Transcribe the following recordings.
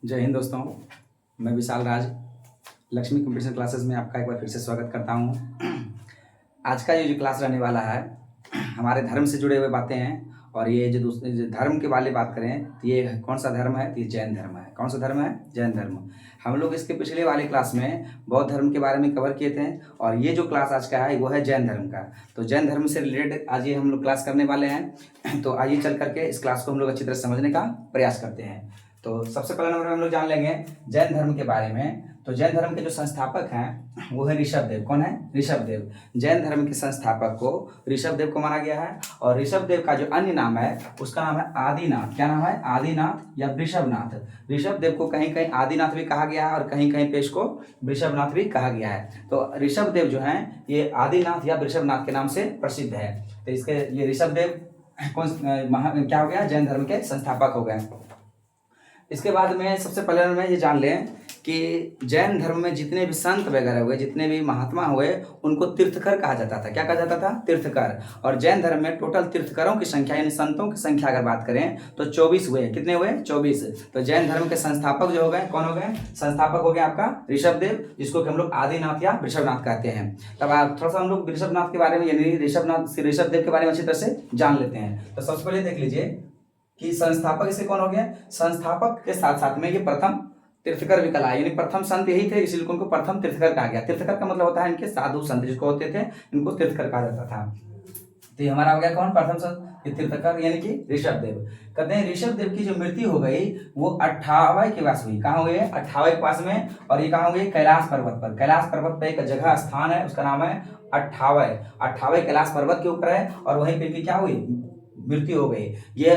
जय हिंद दोस्तों, मैं विशाल राज लक्ष्मी कंप्यूटर क्लासेस में आपका एक बार फिर से स्वागत करता हूँ। आज का ये जो क्लास रहने वाला है हमारे धर्म से जुड़े हुए बातें हैं। और ये जो दूसरे जो धर्म के वाले बात करें तो ये कौन सा धर्म है? तो ये जैन धर्म है। कौन सा धर्म है? जैन धर्म। हम लोग इसके पिछले वाले क्लास में बौद्ध धर्म के बारे में कवर किए थे और ये जो क्लास आज का है वो है जैन धर्म का। तो जैन धर्म से रिलेटेड आज ये हम लोग क्लास करने वाले हैं। तो आइए चल करके इस क्लास को हम लोग अच्छी तरह समझने का प्रयास करते हैं। तो सबसे पहला नंबर में हम लोग जान लेंगे जैन धर्म के बारे में। तो जैन धर्म के जो संस्थापक हैं वो है ऋषभदेव। कौन है? ऋषभदेव। जैन धर्म के संस्थापक को ऋषभदेव को माना गया है। और ऋषभदेव का जो अन्य नाम है उसका नाम है आदिनाथ। क्या नाम है? आदिनाथ या वृषभनाथ। ऋषभदेव को कहीं कहीं आदिनाथ भी कहा गया है और कहीं कहीं पे इसको वृषभनाथ भी कहा गया है। तो ऋषभदेव जो है ये आदिनाथ या वृषभनाथ के नाम से प्रसिद्ध है। तो इसके ये ऋषभदेव क्या हो गया? जैन धर्म के संस्थापक हो गए। इसके बाद में सबसे पहले मैं ये जान लें कि जैन धर्म में जितने भी संत वगैरह हुए, जितने भी महात्मा हुए, उनको तीर्थकर कहा जाता था। क्या कहा जाता था? तीर्थकर। और जैन धर्म में टोटल तीर्थकरों की संख्या यानी संतों की संख्या अगर बात करें तो 24 हुए। कितने हुए? 24। तो जैन धर्म के संस्थापक जो हो गए, कौन हो गए? संस्थापक हो गए आपका ऋषभदेव, जिसको कि हम लोग आदिनाथ या वृषभनाथ कहते हैं। तब आप थोड़ा सा हम लोग वृषभनाथ के बारे में यानी ऋषभदेव के बारे में अच्छी तरह से जान लेते हैं। तो सबसे पहले देख लीजिए कि संस्थापक इसके कौन हो गया? संस्थापक के साथ साथ में ये प्रथम तीर्थकर भी कहलाए, यानी प्रथम संत यही थे, इसीलिए उनको प्रथम तीर्थकर कहा गया। तीर्थकर का मतलब होता है इनके साधु संत जिसको होते थे, इनको तीर्थकर कहा जाता था। तो ये हमारा हो गया कौन? प्रथम संत ये तीर्थकर यानी कि ऋषभदेव। कहते हैं ऋषभदेव की जो मृत्यु हो गई वो 58वें के पास हुई। कहाँ हुई है? 58वें के पास में। और ये कहाँ हुई? कैलाश पर्वत पर। कैलाश पर्वत पर एक जगह स्थान है, उसका नाम है 58वें कैलाश पर्वत के ऊपर है। और वहीं पे क्या हुई? मृत्यु हो गई। ये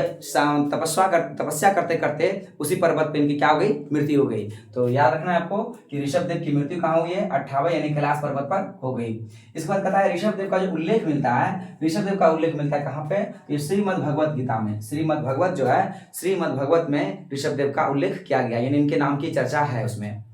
तपस्या करते करते उसी पर्वत पे इनकी क्या हो गई? मृत्यु हो गई। तो याद रखना है आपको कि ऋषभदेव की मृत्यु कहाँ हुई है? 58वें यानी कैलाश पर्वत पर हो गई। इसके बाद कहता है ऋषभदेव का जो उल्लेख मिलता है, ऋषभदेव का उल्लेख मिलता है कहाँ पे? ये श्रीमद् भगवत गीता में। श्रीमद् भगवत जो है, श्रीमद् भगवत में ऋषभदेव का उल्लेख किया गया, यानी इनके नाम की चर्चा है उसमें।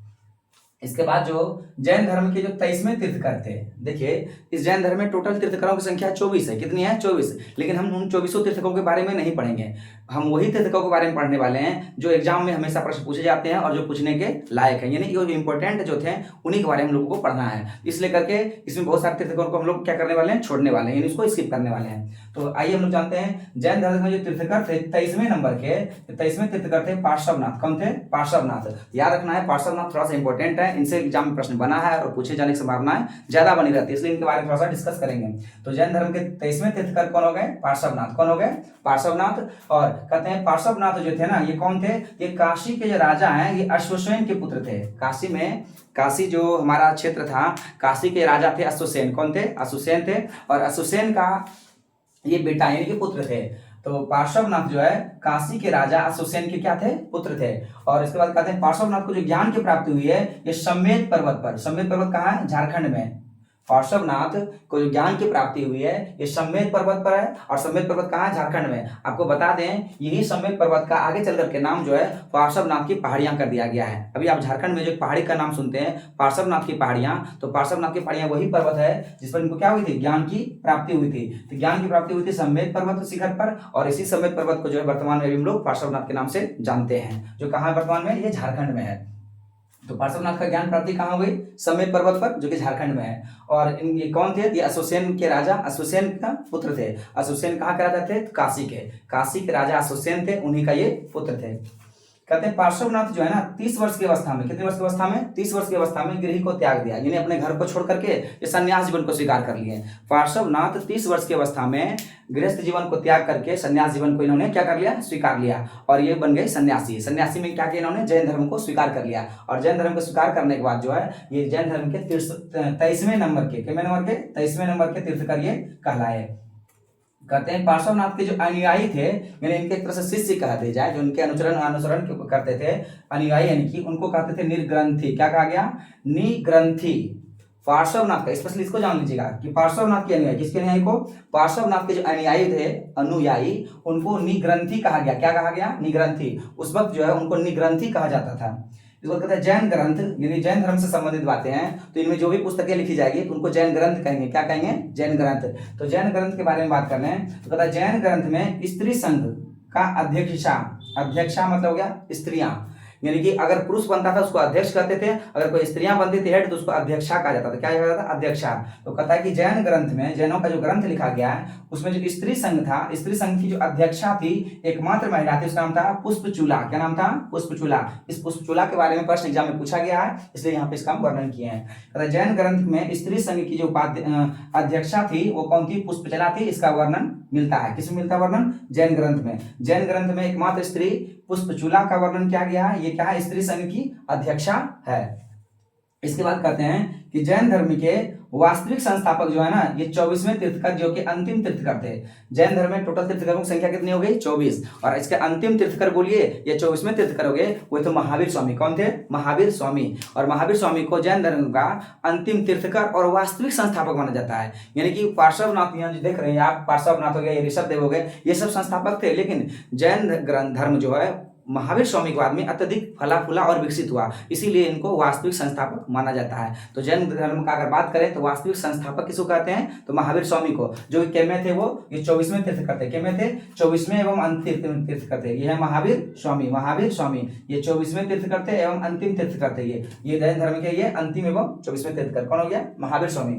इसके बाद जो जैन धर्म के जो 23वें तीर्थकर थे, देखिए इस जैन धर्म में टोटल तीर्थकरों की संख्या 24 है। कितनी है? 24। लेकिन हम उन 24 तीर्थकों के बारे में नहीं पढ़ेंगे। हम वही तीर्थकों के बारे में पढ़ने वाले हैं जो एग्जाम में हमेशा प्रश्न पूछे जाते हैं और जो पूछने के लायक है, यानी जो इंपॉर्टेंट जो थे उन्हीं के बारे में हम लोगों को पढ़ना है। इसलिए करके इसमें बहुत सारे तीर्थकों को हम लोग क्या करने वाले हैं? छोड़ने वाले हैं, यानी इसको स्किप करने वाले हैं। तो आइए हम लोग जानते हैं जैन धर्म में जो तीर्थकर थे 23वें नंबर के 23वें तीर्थकर थे पार्श्वनाथ। कौन थे? पार्श्वनाथ। याद रखना है पार्श्वनाथ थोड़ा सा इंपॉर्टेंट है, इनसे एग्जाम में प्रश्न बना है और पूछे जाने की संभावनाएं ज्यादा बनी रहती है, इसलिए इनके बारे में थोड़ा सा डिस्कस करेंगे। तो जैन धर्म के 23वें तीर्थकर कौन हो गए? पार्श्वनाथ। कौन हो गए? पार्श्वनाथ। और कहते हैं पार्श्वनाथ जो थे ना, ये कौन थे? ये काशी के जो राजा हैं, ये अश्वसेन के पुत्र थे। काशी जो हमारा क्षेत्र था, काशी के राजा थे अश्वसेन। कौन थे? अश्वसेन थे। और अश्वसेन का ये बेटा यानी कि पुत्र थे। तो पार्श्वनाथ जो है काशी के राजा अश्वसेन के क्या थे? पुत्र थे। और इसके बाद कहते हैं पार्श्वनाथ को जो ज्ञान की प्राप्ति हुई है ये समेत पर्वत पर। समेत पर्वत कहाँ है? झारखंड में। पार्श्वनाथ को जो ज्ञान की प्राप्ति हुई है ये समेत पर्वत पर है। और समेत पर्वत कहाँ है? झारखंड में। आपको बता दें यही समेत पर्वत का आगे चल करके नाम जो है पार्श्वनाथ की पहाड़ियां कर दिया गया है। अभी आप झारखंड में जो पहाड़ी का नाम सुनते हैं पार्श्वनाथ की पहाड़ियां, तो पार्श्वनाथ की पहाड़ियां वही पर्वत है जिस पर इनको क्या हुई थी? ज्ञान की प्राप्ति हुई थी। तो ज्ञान की प्राप्ति हुई थी समेत पर्वत शिखर पर। और इसी समेत पर्वत को जो है वर्तमान में हम लोग पार्श्वनाथ के नाम से जानते हैं, जो कहाँ है वर्तमान में? ये झारखंड में है। तो पार्श्वनाथ का ज्ञान प्राप्ति कहाँ हुई? समेत पर्वत पर, जो कि झारखंड में है। और ये कौन थे? ये अश्वसेन के राजा, अश्वसेन का पुत्र थे। अश्वसेन कहाँ के राजा थे? काशी के राजा अश्वसेन थे, उन्हीं का ये पुत्र थे। कहते हैं पार्श्वनाथ जो है ना 30 वर्ष की अवस्था में, कितने वर्ष की अवस्था में? 30 वर्ष की अवस्था में गृह को त्याग दिया, यानी अपने घर को छोड़ करके ये सन्यास जीवन को स्वीकार कर लिए। पार्श्वनाथ 30 वर्ष की अवस्था में गृहस्थ जीवन को त्याग करके सन्यास जीवन को इन्होंने क्या कर लिया? स्वीकार लिया। और ये बन गए सन्यासी। सन्यासी में क्या किया इन्होंने? जैन धर्म को स्वीकार कर लिया। और जैन धर्म को स्वीकार करने के बाद जो है ये जैन धर्म के 23वें नंबर के 23वें नंबर के तीर्थकर ये कहलाए। कहते हैं पार्श्वनाथ के जो अनुयायी थे, यानी इनके एक तरह से शिष्य कहते जाए, जो उनके अनुसरण करते थे, अनुयायी यानी कि उनको कहते थे निर्ग्रंथी। क्या कहा गया? निग्रंथी। पार्श्वनाथ का स्पेशली इसको जान लीजिएगा कि पार्श्वनाथ के अनुयायी, किसके अनुयायी को? पार्श्वनाथ के जो अनुयायी थे, अनुयायी, उनको निग्रंथी कहा गया। क्या कहा गया? निग्रंथी। उस वक्त जो है उनको निग्रंथी कहा जाता था। इसको कहते हैं जैन ग्रंथ, यानी जैन धर्म से संबंधित बातें हैं तो इनमें जो भी पुस्तकें लिखी जाएगी तो उनको जैन ग्रंथ कहेंगे। क्या कहेंगे? जैन ग्रंथ। तो जैन ग्रंथ के बारे में बात कर रहे हैं तो कहता है जैन ग्रंथ में स्त्री संघ का अध्यक्षा मतलब हो गया स्त्रियां, यानी कि अगर पुरुष बनता था उसको अध्यक्ष कहते थे, अगर कोई स्त्रियां बनती थी हेड तो उसको अध्यक्षा कहा जाता था। क्या कहा जाता था? अध्यक्षा। तो कहता है कि जैन ग्रंथ में, जैनों का जो ग्रंथ लिखा गया है उसमें जो स्त्री संघ था, स्त्री संघ की जो अध्यक्षा थी एकमात्र महिला थी, उसका नाम था पुष्पचूला। क्या नाम था? पुष्पचूला। इस पुष्पचूला के बारे में प्रश्न एग्जाम में पूछा गया है, इसलिए यहाँ पे इसका वर्णन किए हैं। कहता है जैन ग्रंथ में स्त्री संघ की जो अध्यक्षा थी वो कौन थी? पुष्पचूला थी। इसका वर्णन मिलता है, किसमें मिलता है वर्णन? जैन ग्रंथ में। जैन ग्रंथ में एकमात्र स्त्री पुष्पचूला का वर्णन किया गया है। ये क्या है? स्त्री संघ की अध्यक्षा है। इसके बाद कहते हैं कि जैन धर्म के वास्तविक संस्थापक जो है ना, ये 24वें तीर्थकर जो कि अंतिम तीर्थकर थे। जैन धर्म में टोटल तीर्थकरों की संख्या कितनी हो गई? 24। और इसके अंतिम तीर्थकर बोलिए, ये 24वें तीर्थकर हो गए, वो तो महावीर स्वामी। कौन थे? महावीर स्वामी। और महावीर स्वामी को जैन धर्म का अंतिम तीर्थकर और वास्तविक संस्थापक माना जाता है। यानी कि पार्श्वनाथ, यहाँ जो देख रहे हैं आप, पार्श्वनाथ हो गए, ऋषभ देव हो गए, ये सब संस्थापक थे, लेकिन जैन धर्म जो है महावीर स्वामी के बाद में अत्यधिक फला फूला और विकसित हुआ, इसीलिए इनको वास्तविक संस्थापक माना जाता है। तो जैन धर्म का अगर बात करें तो वास्तविक संस्थापक किसको कहते हैं? तो महावीर स्वामी को, जो कि में थे वो ये 24वें तीर्थकर थे। में थे? 24वें एवं अंतिम तीर्थकर थे। ये है महावीर स्वामी। महावीर स्वामी ये 24वें तीर्थकर थे एवं अंतिम तीर्थकर थे। ये जैन धर्म के ये अंतिम एवं 24वें तीर्थकर कौन हो गया? महावीर स्वामी।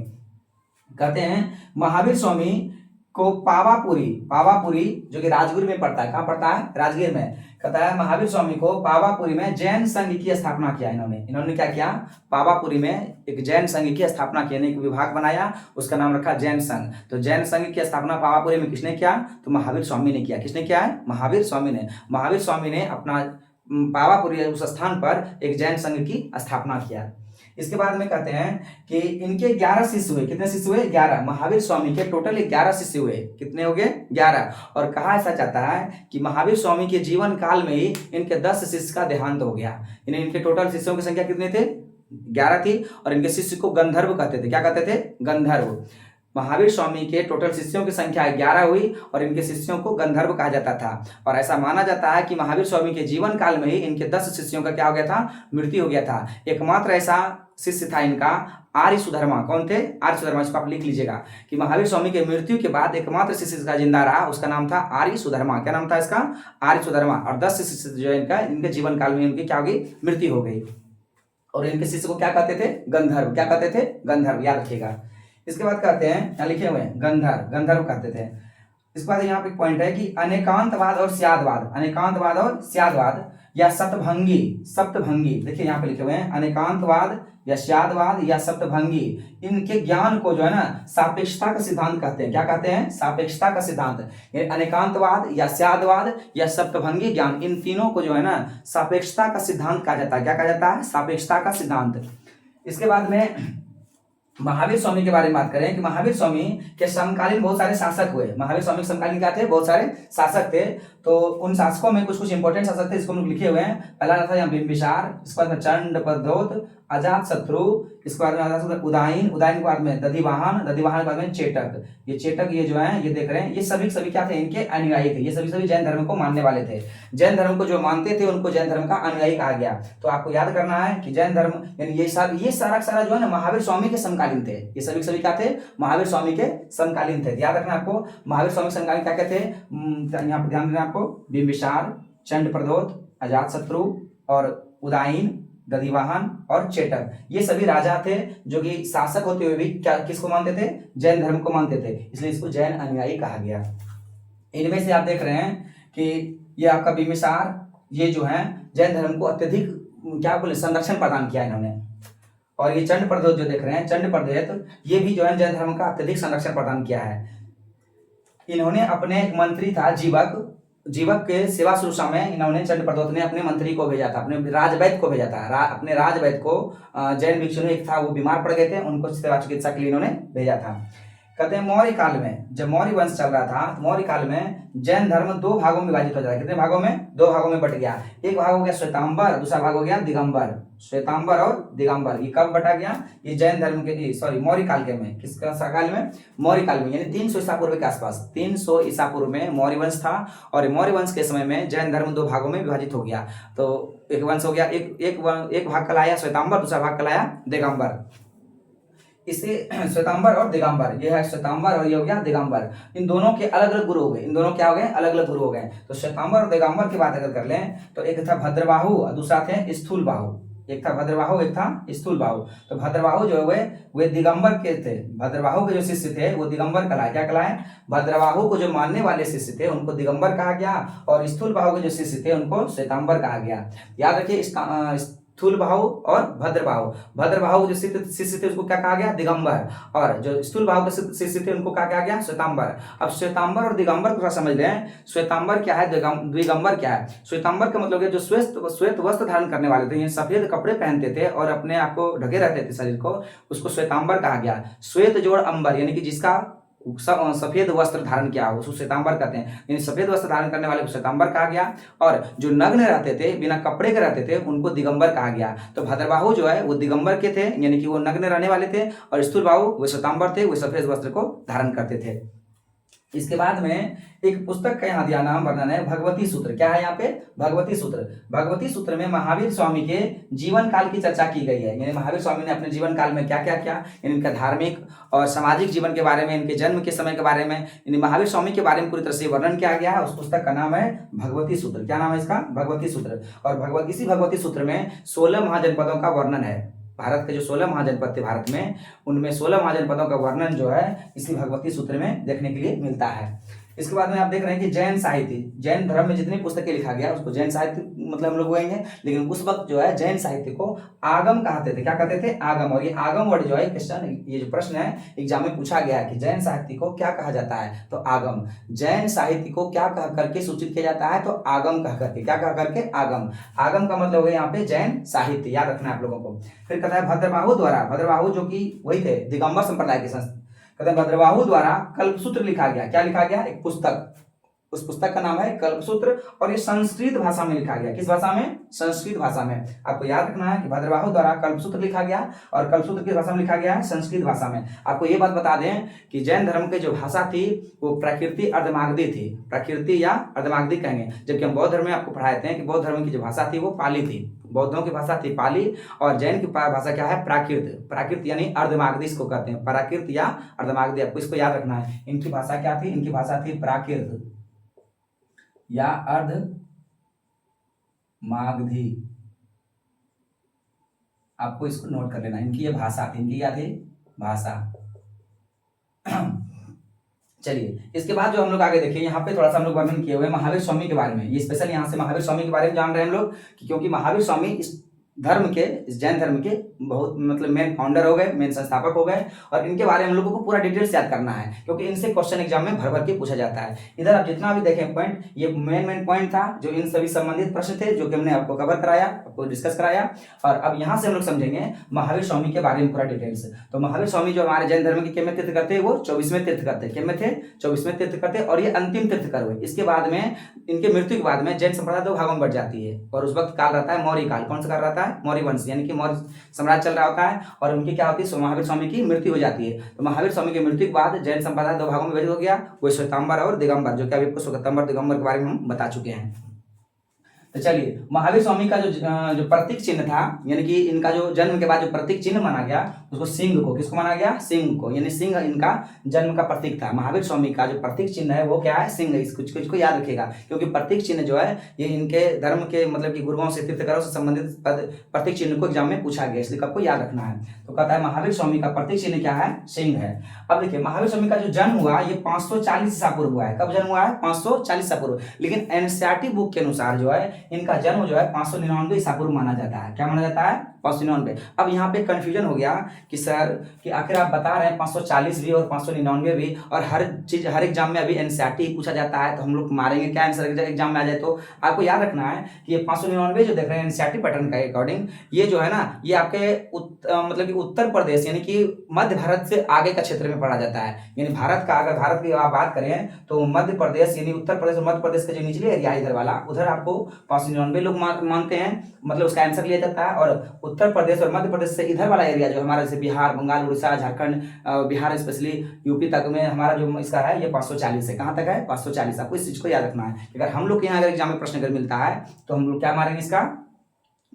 कहते हैं महावीर स्वामी को पावापुरी जो कि राजगीर में पड़ता है, कहाँ पड़ता है? राजगीर में। कहता है महावीर स्वामी को पावापुरी में जैन संघ की स्थापना किया। इन्होंने क्या किया? पावापुरी में एक जैन संघ की स्थापना की, एक विभाग बनाया, उसका नाम रखा जैन संघ। तो जैन संघ की स्थापना पावापुरी में किसने किया? तो महावीर स्वामी ने किया। किसने किया है? महावीर स्वामी ने। महावीर स्वामी ने अपना पावापुरी उस स्थान पर एक जैन संघ की स्थापना किया। इसके बाद में कहते हैं कि इनके 11 शिष्य हुए। कितने शिष्य हुए? 11। महावीर स्वामी के टोटल 11 शिष्य हुए। कितने हो गए? 11। और कहा ऐसा जाता है कि महावीर स्वामी के जीवन काल में ही इनके 10 शिष्य का देहांत हो गया। इनके टोटल शिष्यों की संख्या कितने थे? 11 थी। और इनके शिष्य को गंधर्व कहते थे। क्या कहते थे? गंधर्व। महावीर स्वामी के टोटल शिष्यों की संख्या 11 हुई और इनके शिष्यों को गंधर्व कहा जाता था। और ऐसा माना जाता है कि महावीर स्वामी के जीवन काल में ही इनके 10 शिष्यों का क्या हो गया था? मृत्यु हो गया था। एकमात्र ऐसा शिष्य था इनका आर्य सुधर्मा। कौन थे? आर्य सुधर्मा। इसको आप लिख लीजिएगा कि महावीर स्वामी के मृत्यु के बाद एकमात्र शिष्य का जिंदा रहा, उसका नाम था आर्य सुधर्मा। क्या नाम था इसका? आर्य सुधर्मा। और 10 शिष्य जो है इनके जीवन काल में इनकी क्या हो गई? मृत्यु हो गई। और इनके शिष्य को क्या कहते थे? गंधर्व। क्या कहते थे? गंधर्व। याद रखिएगा। इसके बाद कहते हैं, यहाँ लिखे हुए हैं गंधर्व कहते थे। इसके बाद यहाँ पे पॉइंट है कि अनेकांतवाद और स्यादवाद या सप्तभंगी। देखिए यहाँ पे लिखे हुए हैं अनेकांतवाद या स्यादवाद या सप्तभंगी। इनके ज्ञान को जो है ना सापेक्षता का सिद्धांत कहते हैं। क्या कहते हैं? सापेक्षता का सिद्धांत। अनेकांतवाद या स्यादवाद या सप्तभंगी ज्ञान, इन तीनों को जो है ना सापेक्षता का सिद्धांत कहा जाता है। क्या कहा जाता है? सापेक्षता का सिद्धांत। इसके बाद में महावीर स्वामी के बारे में बात करें कि महावीर स्वामी के समकालीन बहुत सारे शासक हुए। महावीर स्वामी के समकालीन क्या थे? बहुत सारे शासक थे। तो उन शासकों में कुछ इंपॉर्टेंट शासक थे, इसको हम लोग लिखे हुए हैं। पहला था यहाँ बिंबिसार, इसके बाद में चंड प्रद्योत, अजात शत्रु, इसके बाद में उदायन के बाद में दधिवाहन के बाद में चेटक। ये चेटक ये जो है ये देख रहे हैं, ये सभी क्या थे? इनके अनुयायी थे। ये सभी जैन धर्म को मानने वाले थे। जैन धर्म को जो मानते थे उनको जैन धर्म का अनुयायी कहा गया। तो आपको याद करना है कि जैन धर्म यानी ये सारा जो है ना महावीर स्वामी के समकालीन थे। ये सभी क्या थे? महावीर स्वामी के समकालीन थे। याद रखना आपको, महावीर स्वामी समकालीन क्या कहते हैं? यहाँ पर ध्यान देना आपको, बिंबिसार, चंड प्रद्योत, अजात शत्रु और उदायन, दधिवाहन और चेटक, ये सभी राजा थे जो कि शासक होते हुए भी क्या किसको मानते थे? जैन धर्म को मानते थे, इसलिए इसको जैन अनुयायी कहा गया। इनमें से आप देख रहे हैं कि ये आपका बिंबिसार, ये जो है जैन धर्म को अत्यधिक क्या बोले संरक्षण प्रदान किया इन्होंने। और ये चंड प्रद्योत जो देख रहे हैं, चंड प्रद्योत ये भी जो है जैन धर्म का अत्यधिक संरक्षण प्रदान किया है। इन्होंने अपने एक मंत्री था जीवक के सेवा शुश्रूषा में इन्होंने चंड प्रद्योत ने अपने मंत्री को भेजा था, अपने राजवैद्य को भेजा था। अपने राजवैद्य को जैन भिक्षु ने एक था वो बीमार पड़ गए थे, उनको सेवा चिकित्सा के लिए इन्होंने भेजा था। कहते हैं मौर्य काल में जब मौर्य वंश चल रहा था, मौर्य काल में जैन धर्म 2 भागों में विभाजित हो जाता है। कितने भागों में? 2 भागों में बट गया। एक भाग हो गया श्वेतांबर, दूसरा भाग हो गया दिगंबर। श्वेतांबर और दिगंबर ये कब बटा गया? ये जैन धर्म के मौर्य काल के में। किसका काल में? मौर्य काल में, यानी 300 ईसा पूर्व के आसपास। 300 ईसा पूर्व में मौर्य वंश था और मौर्य वंश के समय में जैन धर्म 2 भागों में विभाजित हो गया। तो एक वंश हो गया, एक भाग कहलाया श्वेतांबर, दूसरा भाग कहलाया दिगंबर। इसे श्वेतांबर और दिगंबर, ये है श्वेतांबर और ये हो गया दिगंबर। इन दोनों के अलग अलग गुरु हो गए, इन दोनों क्या हो गए, अलग अलग गुरु हो गए। तो श्वेतांबर और दिगंबर की बात अगर कर लें तो एक था भद्रबाहु और दूसरा थे स्थूल बाहु। एक था भद्रबाहु, एक था स्थूल बाहु। तो भद्रबाहु जो हुए वे दिगंबर के थे। भद्रबाहु के जो शिष्य थे वो दिगंबर कहलाए। क्या कहलाए? भद्रबाहु को जो मानने वाले शिष्य थे उनको दिगंबर कहा गया और स्थूल बाहु के जो शिष्य थे उनको श्वेतांबर कहा गया। याद रखिए, स्थूल बाहु और भद्रबाहु। भद्रबाहु जो शिष्य थे उसको क्या कहा गया? दिगंबर। और जो स्थूल बाहु के शिष्य थे उनको क्या कहा गया? श्वेतांबर। अब श्वेतांबर और दिगंबर को थोड़ा समझ लें। श्वेतांबर क्या है, दिगंबर क्या है? श्वेतांबर का मतलब जो श्वेत वस्त्र धारण करने वाले थे, सफेद कपड़े पहनते थे और अपने आप को ढके रहते थे शरीर को, उसको श्वेतांबर कहा गया। श्वेत जोड़ अंबर यानी कि जिसका सफेद वस्त्र धारण किया हो उसको श्वेतांबर कहते हैं। यानी सफेद वस्त्र धारण करने वाले को श्वेतांबर कहा गया और जो नग्न रहते थे, बिना कपड़े के रहते थे, उनको दिगंबर कहा गया। तो भद्रबाहु जो है वो दिगंबर के थे, यानी कि वो नग्न रहने वाले थे, और स्थूल बाहु वो श्वेतांबर थे, वो सफेद वस्त्र को धारण करते थे। इसके बाद में एक पुस्तक का यहाँ दिया नाम वर्णन है भगवती सूत्र। क्या है यहाँ पे? भगवती सूत्र। भगवती सूत्र में महावीर स्वामी के जीवन काल की चर्चा की गई है। यानी महावीर स्वामी ने अपने जीवन काल में क्या क्या किया, इनका धार्मिक और सामाजिक जीवन के बारे में, इनके जन्म के समय के बारे में, यानी महावीर स्वामी के बारे में पूरी तरह से वर्णन किया गया है। उस पुस्तक का नाम है भगवती सूत्र। क्या नाम है इसका? भगवती सूत्र। और इसी भगवती सूत्र में 16 महाजनपदों का वर्णन है। भारत के जो 16 महाजनपद थे भारत में, उनमें 16 महाजनपदों का वर्णन जो है इसी भगवती सूत्र में देखने के लिए मिलता है। इसके बाद में आप देख रहे हैं कि जैन साहित्य, जैन धर्म में जितनी पुस्तकें लिखा गया उसको जैन साहित्य मतलब हम लोग बोलेंगे। लेकिन उस वक्त जो है जैन साहित्य को आगम कहते थे। क्या कहते थे? आगम। और ये आगम वर्ड जो है क्वेश्चन, ये जो प्रश्न है एग्जाम में पूछा गया है कि जैन साहित्य को क्या कहा जाता है, तो आगम। जैन साहित्य को क्या कह करके सूचित किया जाता है, तो आगम कह करके। क्या कह करके? आगम। आगम का मतलब है यहाँ पे जैन साहित्य, याद रखना है आप लोगों को। फिर कहता है भद्रबाहु द्वारा, भद्रबाहु जो कि वही थे दिगंबर संप्रदाय के संस्था, कहते हैं भद्रबाहु द्वारा कल्पसूत्र लिखा गया। क्या लिखा गया? एक पुस्तक। उस पुस्तक का नाम है कल्पसूत्र और ये संस्कृत भाषा में लिखा गया। किस भाषा में? संस्कृत भाषा में। आपको याद रखना है कि भद्रबाहु द्वारा कल्पसूत्र लिखा गया और कल्पसूत्र किस भाषा में लिखा गया है? संस्कृत भाषा में। आपको ये बात बता दें कि जैन धर्म की जो भाषा थी वो प्राकृति अर्धमागधी थी। प्राकृति या अर्धमागधी कहेंगे, जबकि हम बौद्ध धर्म में आपको पढ़ाए थे कि बौद्ध धर्म की जो भाषा थी वो पाली थी। बौद्धों की भाषा थी पाली और जैन की भाषा क्या है? प्राकृत। प्राकृत यानी अर्धमागधी इसको कहते हैं, प्राकृत या अर्धमागधी। आपको इसको याद रखना है। इनकी भाषा क्या थी? इनकी भाषा थी प्राकृत या अर्धमागधी। आपको इसको नोट कर लेना। इनकी ये भाषा थी। इनकी क्या थी? भाषा। चलिए, इसके बाद जो हम लोग आगे देखिए, यहाँ पे थोड़ा सा हम लोग वर्णन किए हुए महावीर स्वामी के बारे में। ये स्पेशल यहाँ से महावीर स्वामी के बारे में जान रहे हैं हम लोग क्योंकि महावीर स्वामी इस धर्म के, इस जैन धर्म के बहुत मतलब मेन फाउंडर हो गए, मेन संस्थापक हो गए। और इनके बारे में हम लोगों को पूरा डिटेल्स याद करना है क्योंकि इनसे क्वेश्चन एग्जाम में भर भर के पूछा जाता है। इधर आप जितना भी देखें पॉइंट, ये मेन पॉइंट था जो इन सभी संबंधित प्रश्न थे जो कि हमने आपको कवर कराया, आपको डिस्कस कराया। और अब यहाँ से हम लोग समझेंगे महावीर स्वामी के बारे में पूरा डिटेल्स। तो महावीर स्वामी जो हमारे जैन धर्म के कितने तीर्थ करते हैं? वो 24वें तीर्थ करते। कितने थे? 24वें तीर्थ करते और ये अंतिम तीर्थकर हुए। इसके बाद में, इनके मृत्यु के बाद में जैन संप्रदाय 2 भागों में बढ़ जाती है और उस वक्त काल रहता है मौर्य काल। कौन सा काल रहता है? मौर्य वंश, यानी कि मौर्य साम्राज्य चल रहा होता है और उनकी क्या होती है? महावीर स्वामी की मृत्यु हो जाती है। तो महावीर स्वामी की मृत्यु के बाद जैन संप्रदाय 2 भागों में विभाजित हो गया, वो श्वेतांबर और दिगंबर, जो कि अभी आपको श्वेतांबर दिगंबर के बारे में हम बता चुके हैं। तो चलिए, महावीर स्वामी का जो प्रतीक चिन्ह था, यानी कि इनका जो जन्म के बाद जो प्रतीक चिन्ह माना गया उसको सिंह को, किसको माना गया? सिंह को, यानी सिंह इनका जन्म का प्रतीक था। महावीर स्वामी का जो प्रतीक चिन्ह है वो क्या है? सिंह। इसको याद रखिएगा क्योंकि प्रतीक चिन्ह जो है ये इनके धर्म के मतलब कि गुरुओं से, तीर्थकरों से संबंधित प्रतीक चिन्ह को एग्जाम में पूछा गया, इसलिए आपको याद रखना है। तो कहता है महावीर स्वामी का प्रतीक चिन्ह क्या है? सिंह है। अब देखिए, महावीर स्वामी का जो जन्म हुआ ये 540 ईसा पूर्व हुआ है। कब जन्म हुआ है? 540 ईसा पूर्व। लेकिन एनसीईआरटी बुक के अनुसार जो है इनका जन्म जो है 599 ईसा पूर्व माना जाता है। क्या माना जाता है? 599। अब यहाँ पे कंफ्यूजन हो गया कि सर कि आखिर आप बता रहे हैं 540 भी और 599 भी, और हर चीज हर एग्जाम में अभी एनसीईआरटी पूछा जाता है, तो हम लोग मारेंगे क्या आंसर एग्जाम में आ जाए? तो आपको याद रखना है कि ये 599 जो देख रहे हैं एनसीईआरटी पैटर्न का अकॉर्डिंग, ये जो है ना ये आपके मतलब कि उत्तर प्रदेश यानी कि मध्य भारत से आगे का क्षेत्र में पढ़ा जाता है। यानी भारत का, अगर भारत की आप बात करें तो मध्य प्रदेश यानी उत्तर प्रदेश और मध्य प्रदेश का जो निचले एरिया इधर वाला, उधर आपको 599 लोग मानते हैं, मतलब उसका आंसर लिया जाता है। और उत्तर प्रदेश और मध्य प्रदेश से इधर वाला एरिया जो हमारा जैसे बिहार, बंगाल, उड़ीसा, झारखंड, बिहार स्पेशली यूपी तक में हमारा जो इसका है ये 540 है। कहाँ तक है? 540। आपको इस चीज को याद रखना है। अगर हम लोग के यहाँ अगर एग्जाम में प्रश्न अगर मिलता है तो हम लोग क्या मारेंगे? इसका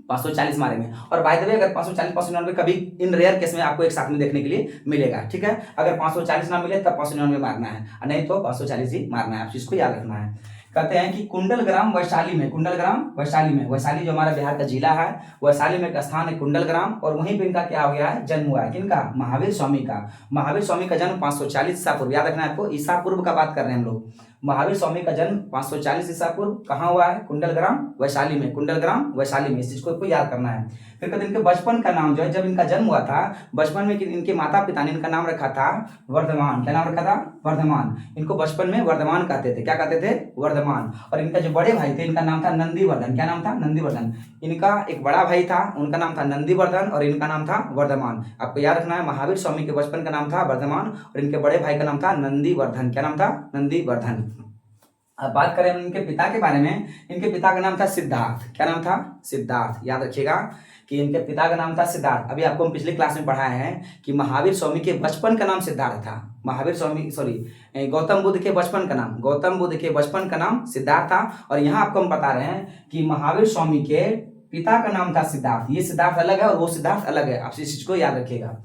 540 मारेंगे। और बाय द वे अगर 540 599 कभी इन रेयर केस में आपको एक साथ में देखने के लिए मिलेगा, ठीक है। अगर 540 ना मिले तब 599 मारना है, नहीं तो 540 ही मारना है, आप इसको याद रखना है। कहते हैं कि कुंडलग्राम वैशाली में, कुंडलग्राम वैशाली में, वैशाली जो हमारा बिहार का जिला है, वैशाली में एक स्थान है कुंडलग्राम, और वहीं पे इनका क्या हो गया है, जन्म हुआ है। किनका? महावीर स्वामी का। महावीर स्वामी का जन्म 540 ईसा पूर्व, याद रखना है आपको, ईसा पूर्व का बात कर रहे हैं हम लोग। महावीर स्वामी का जन्म 540 ईसा पूर्व कहाँ हुआ है? कुंडलग्राम वैशाली में, कुंडलग्राम वैशाली में, इस चीज को याद करना है। फिर कहते हैं इनके बचपन का नाम जो है, जब इनका जन्म हुआ था बचपन में इनके माता पिता ने इनका नाम रखा था वर्धमान। क्या नाम रखा था? वर्धमान। इनको बचपन में वर्धमान कहते थे। क्या कहते थे? वर्धमान। और इनका जो बड़े भाई थे इनका नाम था नंदीवर्धन। क्या नाम था? नंदीवर्धन। इनका एक बड़ा भाई था, उनका नाम था नंदीवर्धन, और इनका नाम था वर्धमान। आपको याद रखना है, महावीर स्वामी के बचपन का नाम था वर्धमान और इनके बड़े भाई का नाम था नंदीवर्धन। क्या नाम था? नंदीवर्धन। अब बात करें इनके पिता के बारे में, इनके पिता का नाम था सिद्धार्थ। क्या नाम था? सिद्धार्थ। याद रखिएगा कि इनके पिता का नाम था सिद्धार्थ। अभी आपको हम पिछले क्लास में पढ़ाए हैं कि महावीर स्वामी के बचपन का नाम सिद्धार्थ था। महावीर स्वामी गौतम बुद्ध के बचपन का नाम, गौतम बुद्ध के बचपन का नाम सिद्धार्थ था। और यहाँ आपको हम बता रहे हैं कि महावीर स्वामी के पिता का नाम था सिद्धार्थ। ये सिद्धार्थ अलग है और वो सिद्धार्थ अलग है, आप इस चीज को याद रखिएगा।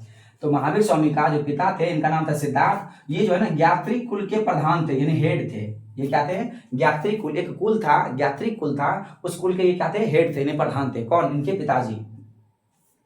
तो महावीर स्वामी का जो पिता थे इनका नाम था सिद्धार्थ। ये जो है ना ज्ञात्री कुल के प्रधान थे, यानी हेड थे। ये क्या थे? ज्ञात्री कुल, एक कुल था, ज्ञात्री कुल था, उस कुल के ये क्या थे? हेड थे, इन्हें प्रधान थे। कौन? इनके पिताजी।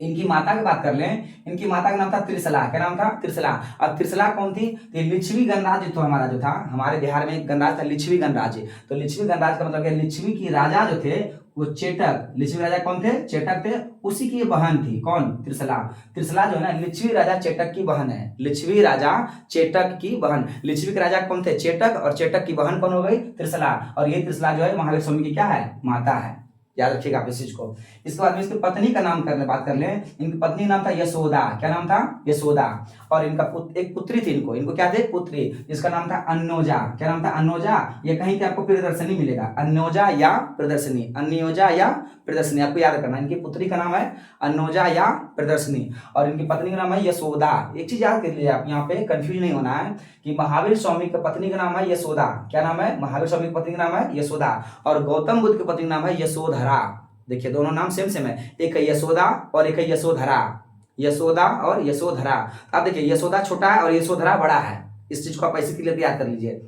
इनकी माता की बात कर लें, इनकी माता का नाम था त्रिशला। क्या नाम था? त्रिशला। और त्रिशला कौन थी? तो लिच्छवी गणराज्य तो हमारा जो था, हमारे बिहार में एक गणराज्य था लिच्छवी गणराज्य। तो लिच्छवी गणराज्य का मतलब लिच्छवी की राजा जो थे वो चेटक, लिच्छवी राजा कौन थे? चेटक थे। उसी की बहन थी कौन? त्रिशला। त्रिशला जो है ना लिच्छवी राजा चेटक की बहन है, लिच्छवी राजा चेटक की बहन। लिच्छवी के राजा कौन थे? चेटक, और चेटक की बहन कौन हो गई? त्रिशला। और ये त्रिशला जो है महावीर स्वामी की क्या है? माता है। याद रखिएगा आप इस चीज को। इसके बाद में इसकी पत्नी का नाम बात कर ले। इनकी पत्नी का नाम था यशोदा। क्या नाम था? यशोदा। और इनका एक पुत्री थी, इनको क्या थे? पुत्री, जिसका नाम था अन्योजा। क्या नाम था? अन्योजा। ये कहीं पे आपको प्रियदर्शनी मिलेगा, अन्योजा या प्रियदर्शनी, अन्योजा या प्रियदर्शनी, आपको याद करना। इनकी पुत्री का नाम है अन्योजा या प्रियदर्शनी, और इनकी पत्नी का नाम है यशोदा। एक चीज याद कर लीजिए आप, यहाँ पे कंफ्यूज नहीं होना है कि महावीर स्वामी की पत्नी का नाम है यशोदा। क्या नाम है? महावीर स्वामी की पत्नी का नाम है यशोदा, और गौतम बुद्ध की पत्नी का नाम है यशोधरा। देखिए दोनों नाम सेम है, एक है यशोदा और एक है यशोधरा। यशोदा और यशोधरा। अब देखिए यशोदा छोटा है और यशोधरा बड़ा है, इस चीज को आप ऐसे क्लियर याद कर लीजिए।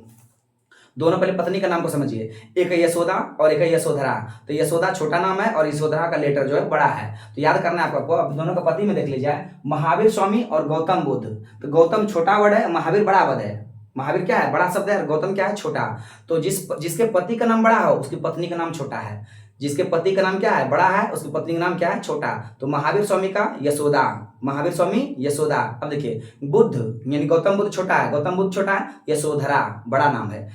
दोनों पहले पत्नी का नाम को समझिए, एक है यशोदा और एक है यशोधरा। तो यशोदा छोटा नाम है और यशोधरा का लेटर जो है बड़ा है। तो याद करना है आपको। अब दोनों का पति में देख लीजिए, महावीर स्वामी और गौतम बुद्ध। तो गौतम छोटा वर्ड है, महावीर बड़ा वर्ड है। महावीर क्या है? बड़ा शब्द है, और गौतम क्या है? छोटा। तो जिसके पति का नाम बड़ा हो उसकी पत्नी का नाम छोटा है, जिसके पति का नाम क्या है? बड़ा है, उसकी पत्नी का नाम क्या है? छोटा। तो महावीर स्वामी का यशोदा, महावीर स्वामी यशोदा। अब देखिए बुद्ध यानी गौतम बुद्ध छोटा है, गौतम बुद्ध छोटा है, यशोधरा बड़ा नाम है।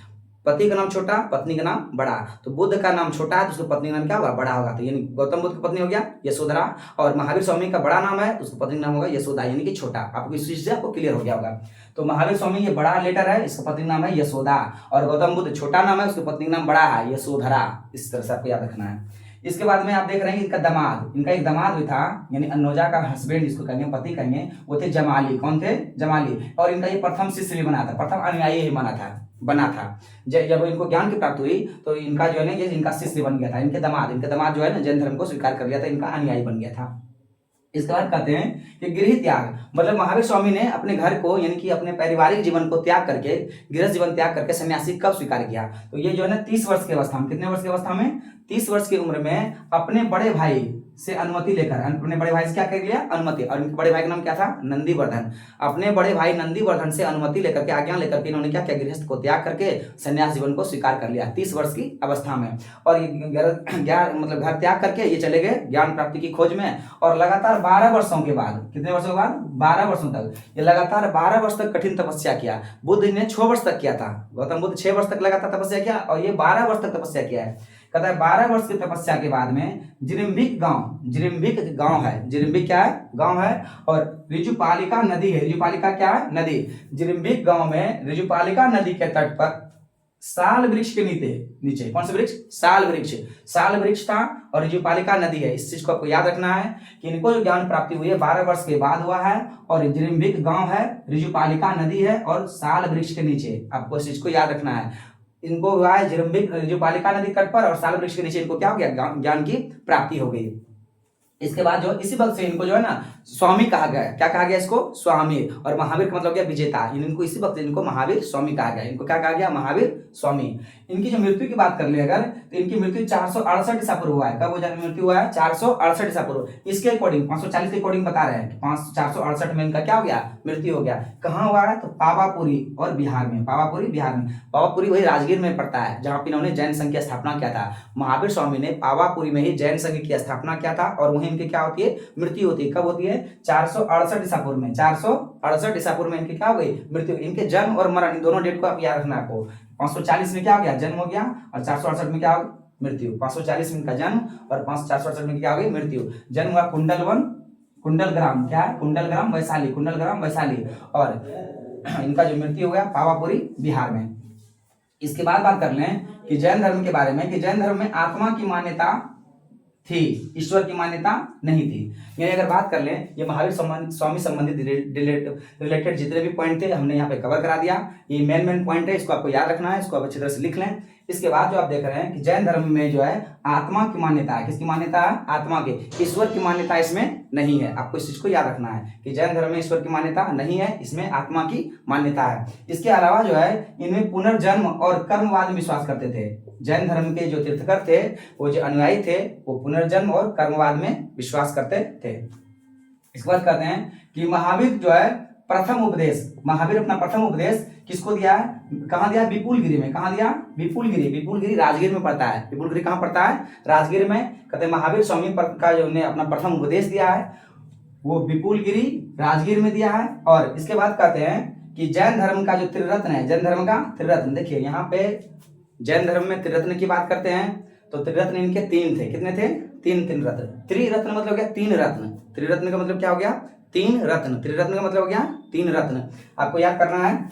पति का नाम छोटा, पत्नी का नाम बड़ा। तो बुद्ध का नाम छोटा है तो उसकी पत्नी का नाम क्या होगा? बड़ा होगा। तो यानी गौतम बुद्ध की पत्नी हो गया यशोधरा, और महावीर स्वामी का बड़ा नाम है, उसकी पत्नी का नाम होगा यशोदा, यानी कि छोटा। आपको इस चीज से आपको क्लियर हो गया होगा। तो महावीर स्वामी ये बड़ा लेटर है, इसका पत्नी नाम है यशोदा, और गौतम बुद्ध छोटा नाम है, उसकी पत्नी का नाम बड़ा है, यशोधरा। इस तरह से आपको याद रखना है। इसके बाद में आप देख रहे हैं इनका दामाद, इनका एक दामाद भी था, यानी अन्नोजा का हस्बैंड जिसको कहेंगे, पति कहेंगे, वो थे जमाली। कौन थे? जमाली। और इनका ये प्रथम शिष्य भी बना था, प्रथम अनुयायी ही बना था। जब इनको ज्ञान की प्राप्ति हुई तो इनका जो है ना ये इनका शिष्य बन गया था। इनके दामाद जो है ना जैन धर्म को स्वीकार कर लिया था, इनका अनुयायी बन गया था। इसके बाद कहते हैं कि गृह त्याग, मतलब महावीर स्वामी ने अपने घर को यानी कि अपने पारिवारिक जीवन को त्याग करके, गृहस्थ जीवन त्याग करके सन्यासी कब स्वीकार किया? तो ये जो है ना 30 वर्ष की अवस्था में, कितने वर्ष की अवस्था में? 30 वर्ष की उम्र में अपने बड़े भाई से अनुमति लेकर, अपने बड़े भाई से क्या कर लिया? अनुमति। और इनके बड़े भाई का नाम क्या था? नंदीवर्धन। अपने बड़े भाई नंदीवर्धन से अनुमति लेकर के, आज्ञा लेकर के इन्होंने क्या किया? गृहस्थ को त्याग करके सन्यास जीवन को स्वीकार कर लिया 30 वर्ष की अवस्था में। और मतलब घर त्याग करके ये चले गए ज्ञान प्राप्ति की खोज में, और लगातार 12 वर्षों के बाद, कितने वर्षों के बाद? 12 वर्षों तक ये लगातार 12 वर्ष तक कठिन तपस्या किया। बुद्ध ने 6 वर्ष तक किया था, गौतम बुद्ध 6 वर्ष तक लगातार तपस्या किया, और ये 12 वर्ष तक तपस्या किया है। कहता है 12 वर्ष की तपस्या के बाद में जिरिम्बिक गांव है, जिरिम्बिक क्या है? गांव है, और ऋजुपालिका नदी है। ऋजुपालिका क्या है? नदी। जिरिम्बिक गांव में ऋजुपालिका नदी के तट पर साल वृक्ष के नीचे कौन सा वृक्ष? साल वृक्ष था, और ऋजुपालिका नदी है। इस चीज को आपको याद रखना है कि इनको जो ज्ञान प्राप्ति हुई है 12 वर्ष के बाद हुआ है, और जिरिम्बिक गांव है, ऋजुपालिका नदी है, और साल वृक्ष के नीचे। आपको इस चीज को याद रखना है। इनको हुआ है ऋजुपालिका नदी तट पर और साल वृक्ष के नीचे, इनको क्या हो गया? ज्ञान की प्राप्ति हो गई। इसके बाद जो इसी वक्त से इनको जो है ना स्वामी कहा गया। क्या कहा गया इसको? स्वामी। और महावीर का मतलब क्या? विजेता। इनको इसी वक्त इनको महावीर स्वामी कहा गया। इनको क्या कहा गया? महावीर स्वामी। इनकी जो मृत्यु की बात कर ले अगर, तो इनकी मृत्यु 468 ईसा पूर्व हुआ है। कब मृत्यु हुआ है? 468 ईसा पूर्व। इसके अकॉर्डिंग 540 के अकॉर्डिंग बता रहे हैं 468 में इनका क्या हो गया? मृत्यु हो गया। कहाँ हुआ है? तो पावापुरी और बिहार में। पावापुरी बिहार में। पावापुरी वही राजगीर में पड़ता है जहाँ पे इन्होंने जैन संघ की स्थापना किया था। महावीर स्वामी ने पावापुरी में ही जैन संघ की स्थापना किया था और वहीं इनकी क्या होती है? मृत्यु होती है। कब होती है? 468 ईसा पूर्व में। 468 ईसा पूर्व में इनकी क्या हो गई? मृत्यु। इनके जन्म और मरण इन दोनों डेट को आप याद रखना आपको। 540 में क्या हो गया? जन्म हो गया। और 468 में क्या हो गया? मृत्यु। 540 में इनका जन्म और 468 में क्या हो गई? मृत्यु। जन्म हुआ कुंडलवन, कुंडलग्राम। क्या है? कुंडलग्राम वैशाली। कुंडलग्राम वैशाली। और इनका जो मृत्यु हो गया पावापुरी बिहार में। इसके बाद बात कर लें कि जैन धर्म के बारे में, कि जैन धर्म में आत्मा की मान्यता थी, ईश्वर की मान्यता नहीं थी। यानी अगर बात कर लें, ये महावीर स्वामी संबंधित रिलेटेड जितने भी पॉइंट थे हमने यहाँ पे कवर करा दिया। ये मेन पॉइंट है, इसको आपको याद रखना है, इसको आप अच्छी तरह से लिख लें। इसके बाद जो आप देख रहे हैं कि जैन धर्म में जो है आत्मा की मान्यता है। किसकी मान्यता है? आत्मा की। ईश्वर की मान्यता इसमें नहीं है। आपको इस चीज को याद रखना है कि जैन धर्म में ईश्वर की मान्यता नहीं है, इसमें आत्मा की मान्यता है। इसके अलावा जो है इनमें पुनर्जन्म और कर्मवाद में विश्वास करते थे। जैन धर्म के जो तीर्थकर थे, वो जो अनुयायी थे, वो पुनर्जन्म और कर्मवाद में विश्वास करते थे। इसके बाद कहते हैं कि महावीर जो है प्रथम उपदेश, महावीर अपना प्रथम उपदेश किसको दिया है? कहाँ दिया? विपुलगिरी में। कहाँ दिया? विपुलगिरी। विपुलगिरी राजगीर में पड़ता है। विपुलगिरी कहाँ पड़ता है? राजगीर में। कहते हैं महावीर स्वामी का जो उन्हें अपना प्रथम उपदेश दिया है वो विपुलगिरी राजगीर में दिया है। और इसके बाद कहते हैं कि जैन धर्म का जो त्रिरत्न है, जैन धर्म का त्रिरत्न, देखिए यहाँ पे जैन धर्म में त्रिरत्न की बात करते हैं तो त्रिरत्न इनके 3 थे। कितने थे? 3 रत्न। त्रिरत्न मतलब क्या? 3 रत्न। त्रिरत्न का मतलब क्या हो गया? 3 रत्न। त्रिरत्न का मतलब हो गया 3 रत्न। आपको याद करना है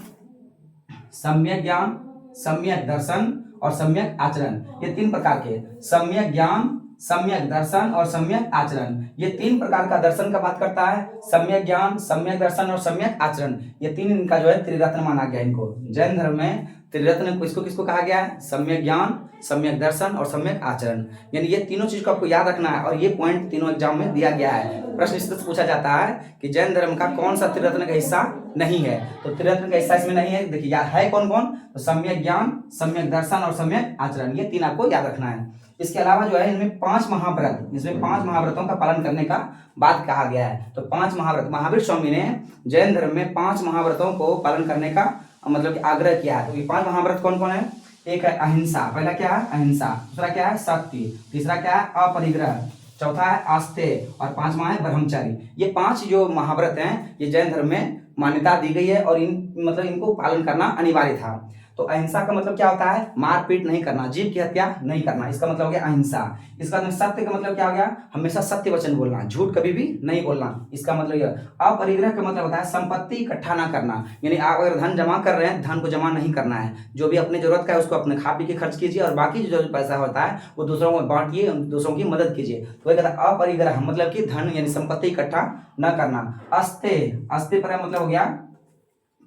सम्यक ज्ञान, सम्यक दर्शन और सम्यक आचरण। ये 3 प्रकार के, सम्यक ज्ञान, सम्यक दर्शन और सम्यक आचरण, ये 3 प्रकार का दर्शन का बात करता है। सम्यक ज्ञान, सम्यक दर्शन और सम्यक आचरण, ये 3 इनका जो है त्रिरत्न माना गया इनको। जैन धर्म में त्रिरत्न किसको किसको कहा गया है? सम्यक ज्ञान, सम्यक दर्शन और सम्यक आचरण। यानी ये तीनों चीज को आपको याद रखना है और ये पॉइंट तीनों एग्जाम में दिया गया है। प्रश्न इस तरह से पूछा जाता है कि जैन धर्म का कौन सा त्रिरत्न का हिस्सा नहीं है? तो त्रिरत्न का हिस्सा इसमें नहीं है। देखिए याद है कौन कौन? तो सम्यक ज्ञान, सम्यक दर्शन और सम्यक आचरण, ये 3 आपको याद रखना है। इसके अलावा जो है इनमें 5 महाव्रत, इसमें 5 महाव्रतों का पालन करने का बात कहा गया है। तो 5 महाव्रत, महावीर स्वामी ने जैन धर्म में 5 महाव्रतों को पालन करने का मतलब कि आग्रह किया है। तो ये 5 महाव्रत कौन कौन है? एक है अहिंसा। पहला क्या है? अहिंसा। दूसरा क्या है? सत्य। तीसरा क्या है? अपरिग्रह। चौथा है आस्तेय और 5वां है ब्रह्मचर्य। ये 5 जो महाव्रत हैं ये जैन धर्म में मान्यता दी गई है और इनको पालन करना अनिवार्य था। तो अहिंसा का मतलब क्या होता है? मारपीट नहीं करना, जीव की हत्या नहीं करना, इसका मतलब हो गया अहिंसा। इसका मतलब सत्य का मतलब क्या हो गया? हमेशा सत्य वचन बोलना, झूठ कभी भी नहीं बोलना, इसका मतलब यह। अपरिग्रह का मतलब होता है संपत्ति इकट्ठा ना करना, यानी आप अगर धन जमा कर रहे हैं, धन को जमा नहीं करना है। जो भी अपनी जरूरत का है उसको अपने खा पी के खर्च कीजिए और बाकी जो पैसा होता है वो दूसरों को बांटिए, दूसरों की मदद कीजिए। तो वही कहता है अपरिग्रह मतलब कि धन यानी संपत्ति इकट्ठा न करना। अस्तेय, अस्तेय पर मतलब हो गया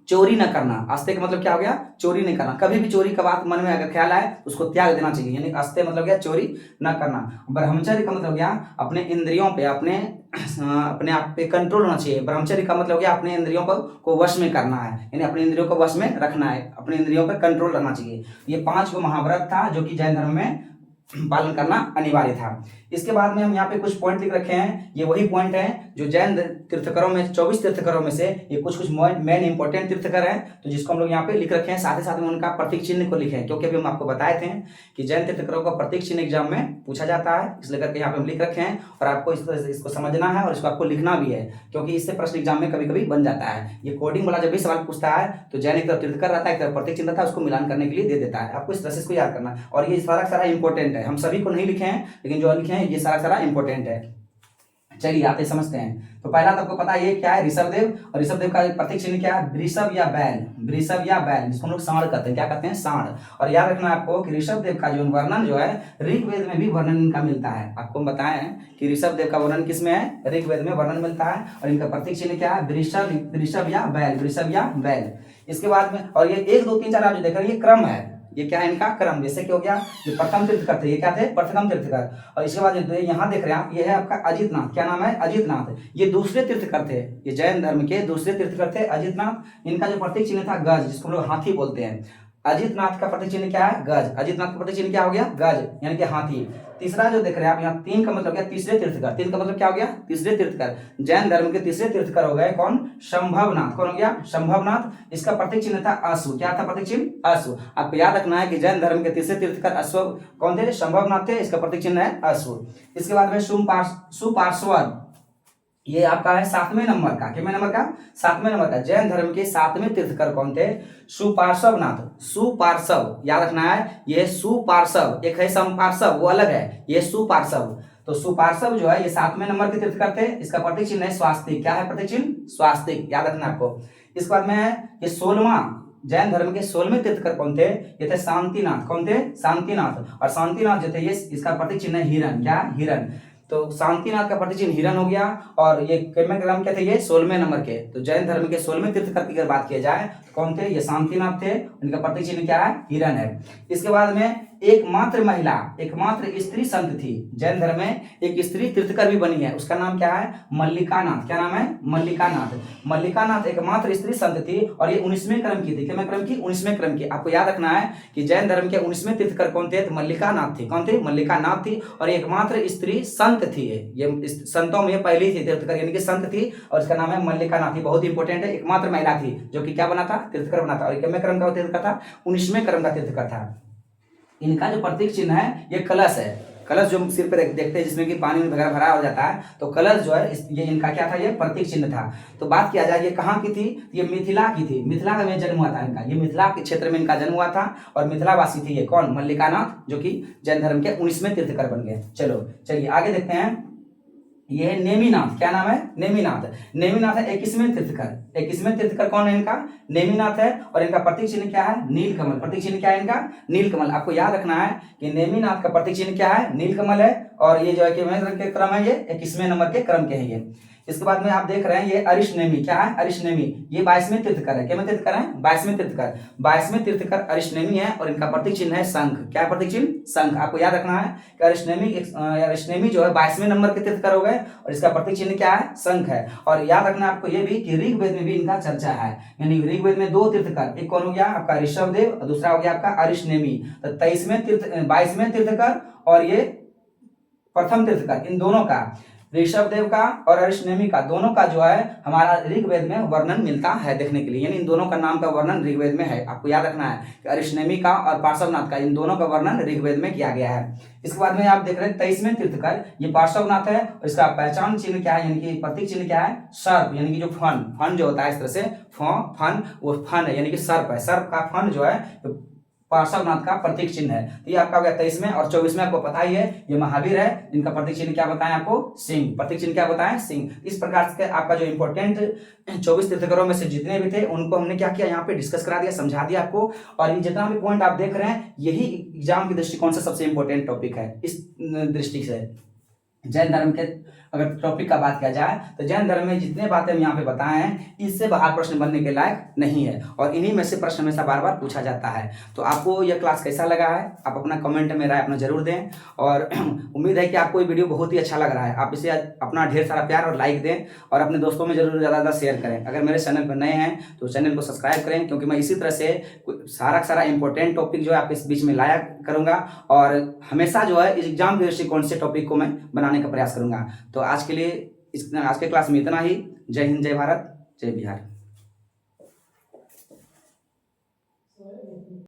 चोरी न करना। आस्ते का मतलब क्या हो गया? चोरी नहीं करना। कभी भी चोरी का बात मन में अगर ख्याल आए उसको त्याग देना चाहिए, यानी आस्ते मतलब क्या? चोरी न करना। ब्रह्मचर्य का मतलब क्या? अपने इंद्रियों पे अपने आप पे कंट्रोल होना चाहिए। ब्रह्मचर्य का मतलब क्या? अपने इंद्रियों को वश में करना है, यानी अपने इंद्रियों को वश में रखना है, अपने इंद्रियों पर कंट्रोल रहना चाहिए। ये 5 महाव्रत था जो कि जैन धर्म में पालन करना अनिवार्य था। इसके बाद में हम यहाँ पे कुछ पॉइंट लिख रखे हैं, ये वही पॉइंट हैं जो जैन तीर्थकरों में 24 तीर्थकरों में से ये कुछ मेन इंपॉर्टेंट तीर्थकर हैं, तो जिसको हम लोग यहाँ पे लिख रखे हैं। साथ ही साथ में उनका प्रतीक चिन्ह को लिखे हैं, क्योंकि अभी हम आपको बताए थे कि जैन तीर्थकरों का प्रतीक चिन्ह एग्जाम में पूछा जाता है, इसलिए करके यहाँ पे हम लिख रखे हैं। और आपको इसको समझना है और इसको आपको लिखना भी है, क्योंकि इससे प्रश्न एग्जाम में कभी कभी बन जाता है। ये कोडिंग वाला जब भी सवाल पूछता है तो जैन एक तरफ तीर्थकर रहता है, एक तरफ प्रतीक चिन्ह रहता है, उसको मिलान करने के लिए दे देता है। आपको इस तरह से इसको याद करना, और ये सारा इंपॉर्टेंट है। हम सभी को नहीं लिखे हैं, लेकिन जो लिखे हैं ये सारा इंपॉर्टेंट है। चलिए आते समझते हैं। तो पहला तो आपको पता है ये क्या है? ऋषभदेव। और ऋषभदेव का प्रतीक चिन्ह क्या है? वृषभ या बैल। वृषभ या बैल, जिसको हम लोग सांड कहते हैं। क्या कहते हैं? सांड। और याद रखना आपको कि ऋषभदेव का जो वर्णन जो है ऋग्वेद में भी वर्णन इनका मिलता है। आपको हम बताएं कि ऋषभदेव का वर्णन किसमें है? ऋग्वेद में वर्णन मिलता है। और इनका प्रतीक चिन्ह क्या है? वृषभ या बैल, वृषभ या बैल। इसके बाद में और ये 1 2 3 4 आप जो देख रहे हैं ये क्रम है, ये क्या है इनका क्रम। जैसे क्या हो गया, ये प्रथम तीर्थकर थे, ये क्या थे प्रथम तीर्थकर। और इसके बाद तो यहाँ देख रहे हैं आप, ये है आपका अजितनाथ। क्या नाम है अजितनाथ, ये दूसरे तीर्थकर थे, ये जैन धर्म के दूसरे तीर्थकर थे अजितनाथ। इनका जो प्रतीक चिन्ह था गज, जिसको हम लोग हाथी बोलते हैं। अजितनाथ का प्रतीक चिन्ह क्या है गज, अजितनाथ का प्रतीक चिन्ह क्या हो गया गज यानी कि हाथी। तीसरा जो देख रहे हैं आप यहाँ 3 का मतलब क्या तीसरे तीर्थकर, 3 का मतलब क्या हो गया तीसरे तीर्थकर। जैन धर्म के तीसरे तीर्थकर हो गए कौन शंभवनाथ, कौन हो गया शंभवनाथ। इसका प्रतीक चिन्ह था अश्व, क्या था प्रतीक चिन्ह अश्व। आपको याद रखना है कि जैन धर्म के तीसरे तीर्थकर अश्व कौन थे शंभवनाथ थे, इसका प्रतीक चिन्ह है अश्व। इसके बाद में सुपार्श्वर, ये आपका है 7वें नंबर का, कितने नंबर का 7वें नंबर का। जैन धर्म के 7वें तीर्थकर कौन थे सुपार्श्वनाथ। सुपार्श्व याद रखना है, ये सुपार्श्व, एक है समपार्श्व वो अलग है, ये सुपार्श्व। तो सुपार्श्व जो है ये 7वें नंबर के तीर्थकर थे, इसका प्रतीक चिन्ह है स्वास्तिक। क्या है प्रतीक चिन्ह स्वास्तिक, याद रखना आपको। इसके बाद में ये 16वां जैन धर्म के 16वें तीर्थकर कौन थे, ये थे शांतिनाथ। कौन थे शांतिनाथ। और शांतिनाथ जो थे ये इसका प्रतीक चिन्ह है हिरण, क्या हिरण। तो शांतिनाथ का प्रतीक चिन्ह हिरण हो गया। और ये कितने क्रम के थे ये 16वें नंबर के। तो जैन धर्म के 16वें तीर्थकर की अगर बात किया जाए तो कौन थे ये शांतिनाथ थे, उनका प्रतीक चिन्ह क्या है हिरण है। इसके बाद में एकमात्र महिला, एकमात्र स्त्री संत थी जैन धर्म में, एक स्त्री तीर्थकर भी बनी है, उसका नाम क्या है मल्लिकानाथ। क्या नाम है मल्लिकानाथ। मल्लिकानाथ एकमात्र स्त्री संत थी और ये 19वें क्रम की थी। कितने क्रम की 19वें क्रम की। आपको याद रखना है कि जैन धर्म के 19वें तीर्थकर कौन थे तो मल्लिकानाथ थी। कौन थे मल्लिकानाथ थी। और एकमात्र स्त्री संत थी, ये संतों में पहली थी तीर्थकर यानी कि संत थी, और इसका नाम है मल्लिकानाथ थी। बहुत इंपॉर्टेंट है, एकमात्र महिला थी जो कि क्या बना था तीर्थकर बना था। और कितने क्रम का तीर्थकर था 19वें क्रम का तीर्थकर था। इनका जो प्रतीक चिन्ह है ये कलश है, कलश जो सिर पे देखते हैं जिसमें कि पानी वगैरह भरा हो जाता है, तो कलश जो है ये इनका क्या था ये प्रतीक चिन्ह था। तो बात किया जाए ये कहाँ की थी, ये मिथिला की थी, मिथिला में जन्म हुआ था इनका, ये मिथिला के क्षेत्र में इनका जन्म हुआ था और मिथिलावासी थी ये कौन मल्लिकानाथ, जो कि जैन धर्म के 19वें तीर्थकर बन गए। चलिए आगे देखते हैं। ये है नेमिनाथ। क्या नाम है नेमिनाथ। नेमिनाथ है 21वें तीर्थकर। 21वें तीर्थकर कौन है इनका नेमिनाथ है। और इनका प्रतीक चिन्ह क्या है नीलकमल। प्रतीक चिन्ह क्या है इनका नीलकमल। आपको याद रखना है कि नेमिनाथ का प्रतीक चिन्ह क्या है नीलकमल है। और ये जो है कि क्रम है ये 21वें नंबर के क्रम के हैं ये। इसके बाद में आप देख रहे हैं ये अरिष्टनेमी। क्या है अरिष्टनेमी, ये 22वें तीर्थकर है। कितने तीर्थकर है 22वें तीर्थकर। 22वें तीर्थकर अरिष्टनेमी है और इनका प्रतीक चिन्ह है शंख। क्या प्रतीक चिन्ह शंख। आपको याद रखना है कि अरिष्टनेमी जो है 22वें नंबर के तीर्थकर हो गए और इसका प्रतीक चिन्ह क्या है शंख है। और याद रखना आपको ये भी कि ऋग्वेद में भी इनका चर्चा है, यानी ऋग्वेद में 2 तीर्थकर, एक कौन हो गया आपका ऋषभदेव और दूसरा हो गया आपका अरिष्टनेमी। तो 22वें तीर्थकर और ये प्रथम तीर्थकर, इन दोनों का ऋषभदेव का और अरिष्टनेमी का दोनों का जो है हमारा ऋग्वेद में वर्णन मिलता है देखने के लिए, यानी इन दोनों का नाम का वर्णन ऋग्वेद में है। आपको याद रखना है कि अरिष्टनेमी का और पार्श्वनाथ का इन दोनों का वर्णन ऋग्वेद में किया गया है। इसके बाद में आप देख रहे हैं 23वें तीर्थकर, ये पार्श्वनाथ है और इसका पहचान चिन्ह क्या है यानी कि प्रतीक चिन्ह क्या है सर्प, यानी कि जो फन जो होता है इस तरह से फन वो फन है यानी कि सर्प है, सर्प का फन जो है पार्श्वनाथ का प्रतीक चिन्ह है। तो ये आपका हो गया 23वें। और 24वें आपको पता ही है ये महावीर है, इनका प्रतीक चिन्ह क्या बताएं आपको सिंह। प्रतीक चिन्ह क्या बताएं सिंह। इस प्रकार से आपका जो इंपॉर्टेंट 24 तीर्थकरों में से जितने भी थे उनको हमने क्या किया यहाँ पे डिस्कस करा दिया, समझा दिया आपको। और ये जितना भी पॉइंट आप देख रहे हैं यही एग्जाम की दृष्टिकोण से सबसे इंपॉर्टेंट टॉपिक है। इस दृष्टि से जैन धर्म के अगर टॉपिक का बात किया जाए तो जैन धर्म में जितने बातें हम यहाँ पे बताए हैं इससे बाहर प्रश्न बनने के लायक नहीं है और इन्हीं में से प्रश्न हमेशा बार बार पूछा जाता है। तो आपको यह क्लास कैसा लगा है आप अपना कमेंट में राय अपना जरूर दें और उम्मीद है कि आपको ये वीडियो बहुत ही अच्छा लग रहा है। आप इसे अपना ढेर सारा प्यार और लाइक दें और अपने दोस्तों में जरूर ज़्यादा शेयर करें। अगर मेरे चैनल पर नए हैं तो चैनल को सब्सक्राइब करें, क्योंकि मैं इसी तरह से सारा इंपॉर्टेंट टॉपिक जो है आपके बीच में लाया करूँगा और हमेशा जो है इस एग्जाम के दृष्टिकोण से टॉपिक को मैं बनाने का प्रयास करूँगा। तो आज के लिए आज के क्लास में इतना ही। जय हिंद, जय भारत, जय बिहार।